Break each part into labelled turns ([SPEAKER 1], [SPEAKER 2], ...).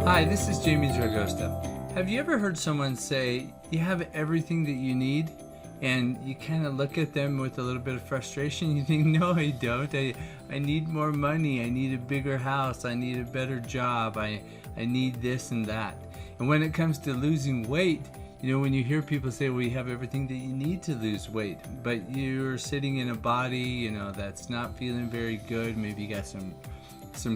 [SPEAKER 1] Hi, this is Jamie Dragosta. Have you ever heard someone say you have everything that you need, and you kind of look at them with a little bit of frustration? You think, no, I don't. I need more money. I need a bigger house. I need a better job. I need this and that. And when it comes to losing weight, when you hear people say, well, you have everything that you need to lose weight, but you're sitting in a body, that's not feeling very good. Maybe you got some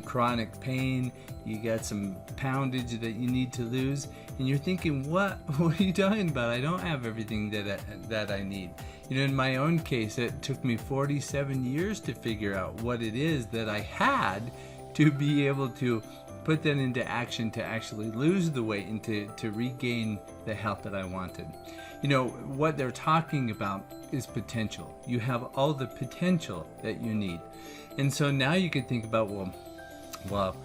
[SPEAKER 1] chronic pain, you got some poundage that you need to lose, and you're thinking, what are you talking about? I don't have everything that I need. In my own case, it took me 47 years to figure out what it is that I had to be able to put that into action to actually lose the weight and to regain the health that I wanted. What they're talking about is potential. You have all the potential that you need. And so now you could think about, well,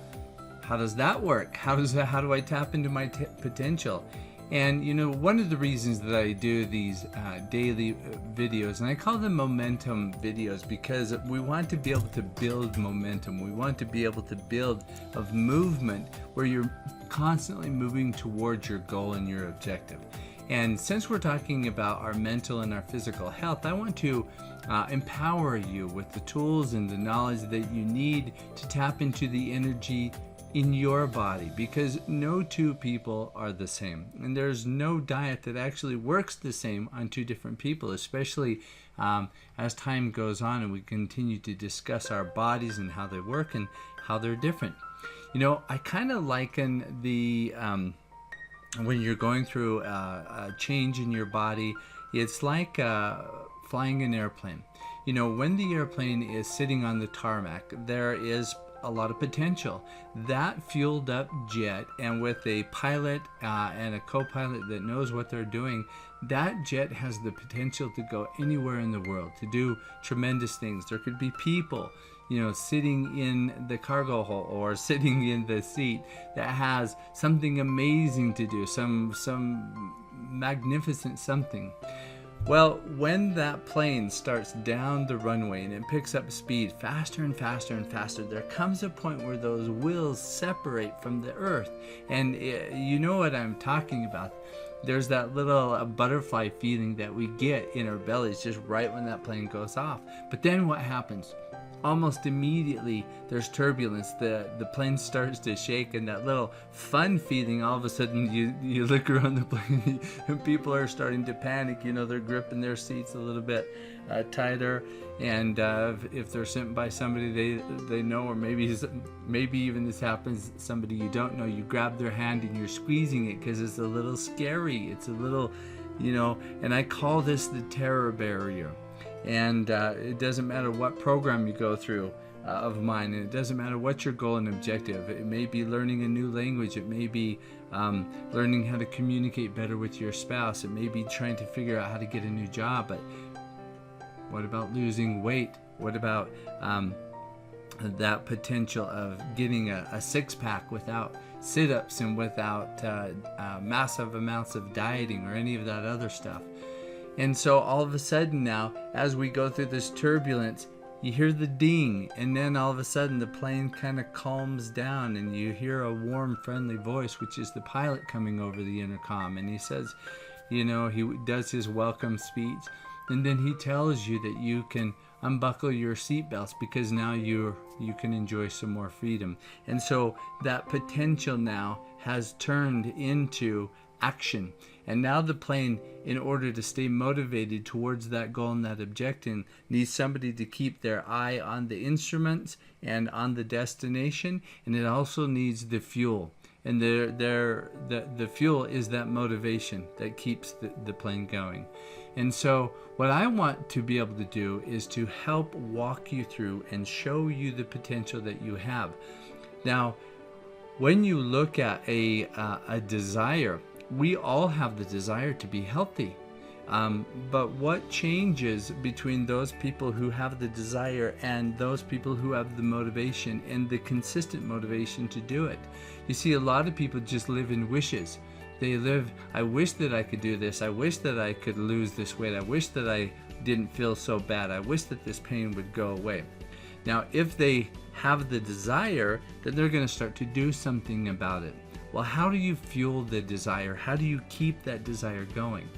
[SPEAKER 1] how does that work? How do I tap into my potential? And one of the reasons that I do these daily videos, and I call them momentum videos, because we want to be able to build momentum. We want to be able to build a movement where you're constantly moving towards your goal and your objective. And since we're talking about our mental and our physical health, I want to empower you with the tools and the knowledge that you need to tap into the energy in your body, because no two people are the same, and there's no diet that actually works the same on two different people, especially as time goes on and we continue to discuss our bodies and how they work and how they're different. I kind of liken the when you're going through a change in your body, it's like flying an airplane. When the airplane is sitting on the tarmac, there is a lot of potential. That fueled up jet, and with a pilot and a co-pilot that knows what they're doing, that jet has the potential to go anywhere in the world, to do tremendous things. There could be people sitting in the cargo hold or sitting in the seat that has something amazing to do, some magnificent something. Well, when that plane starts down the runway and it picks up speed faster and faster and faster, there comes a point where those wheels separate from the earth. And you know what I'm talking about. There's that little butterfly feeling that we get in our bellies just right when that plane goes off. But then what happens? Almost immediately there's turbulence, the plane starts to shake, and that little fun feeling, all of a sudden you look around the plane and people are starting to panic. They're gripping their seats a little bit tighter, and if they're sent by somebody they know, or maybe even this happens, somebody you don't know, you grab their hand and you're squeezing it because it's a little scary, it's a little, and I call this the terror barrier. And it doesn't matter what program you go through of mine, and it doesn't matter what your goal and objective. It may be learning a new language. It may be learning how to communicate better with your spouse. It may be trying to figure out how to get a new job. But what about losing weight? What about that potential of getting a six-pack without sit-ups and without massive amounts of dieting or any of that other stuff? And so all of a sudden now, as we go through this turbulence, you hear the ding, and then all of a sudden the plane kind of calms down, and you hear a warm, friendly voice, which is the pilot coming over the intercom, and he says, he does his welcome speech, and then he tells you that you can unbuckle your seatbelts because now you can enjoy some more freedom. And so that potential now has turned into action. And now the plane, in order to stay motivated towards that goal and that objective, needs somebody to keep their eye on the instruments and on the destination, and it also needs the fuel. And the fuel is that motivation that keeps the plane going. And so what I want to be able to do is to help walk you through and show you the potential that you have. Now, when you look at a desire, we all have the desire to be healthy. But what changes between those people who have the desire and those people who have the motivation and the consistent motivation to do it? You see, a lot of people just live in wishes. They live, I wish that I could do this. I wish that I could lose this weight. I wish that I didn't feel so bad. I wish that this pain would go away. Now, if they have the desire, then they're going to start to do something about it. Well, how do you fuel the desire? How do you keep that desire going?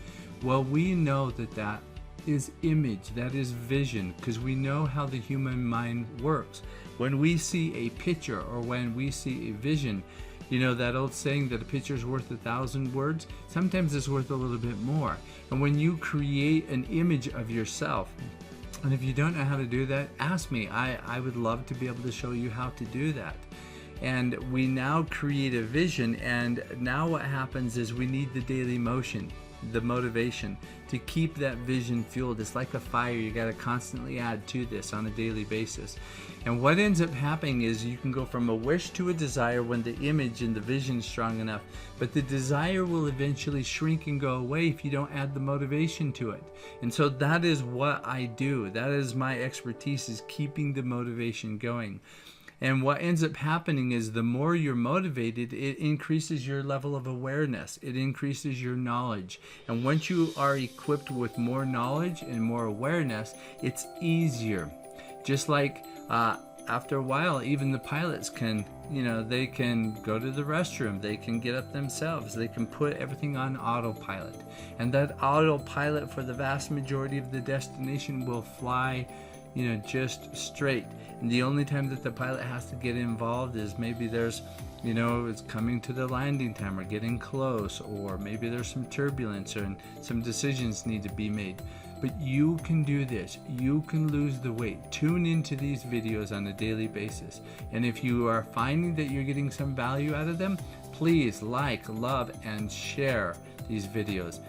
[SPEAKER 1] Well, we know that that is image, that is vision, because we know how the human mind works. When we see a picture or when we see a vision, you know that old saying that a picture is worth 1,000 words? Sometimes it's worth a little bit more. And when you create an image of yourself, and if you don't know how to do that, ask me. I would love to be able to show you how to do that. And we now create a vision, and now what happens is we need the daily motion, the motivation to keep that vision fueled. It's like a fire. You got to constantly add to this on a daily basis. And what ends up happening is you can go from a wish to a desire when the image and the vision is strong enough, but the desire will eventually shrink and go away if you don't add the motivation to it. And so that is what I do. That is my expertise, is keeping the motivation going. And what ends up happening is the more you're motivated, it increases your level of awareness. It increases your knowledge. And once you are equipped with more knowledge and more awareness, it's easier. Just like after a while, even the pilots can, they can go to the restroom. They can get up themselves. They can put everything on autopilot. And that autopilot for the vast majority of the destination will fly just straight. And the only time that the pilot has to get involved is maybe there's, it's coming to the landing time or getting close, or maybe there's some turbulence and some decisions need to be made. But you can do this. You can lose the weight. Tune into these videos on a daily basis. And if you are finding that you're getting some value out of them, please like, love, and share these videos.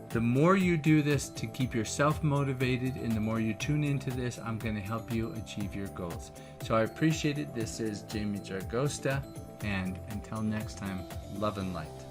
[SPEAKER 1] The more you do this to keep yourself motivated, and the more you tune into this, I'm going to help you achieve your goals. So I appreciate it. This is Jamie Jaragosta, and until next time, love and light.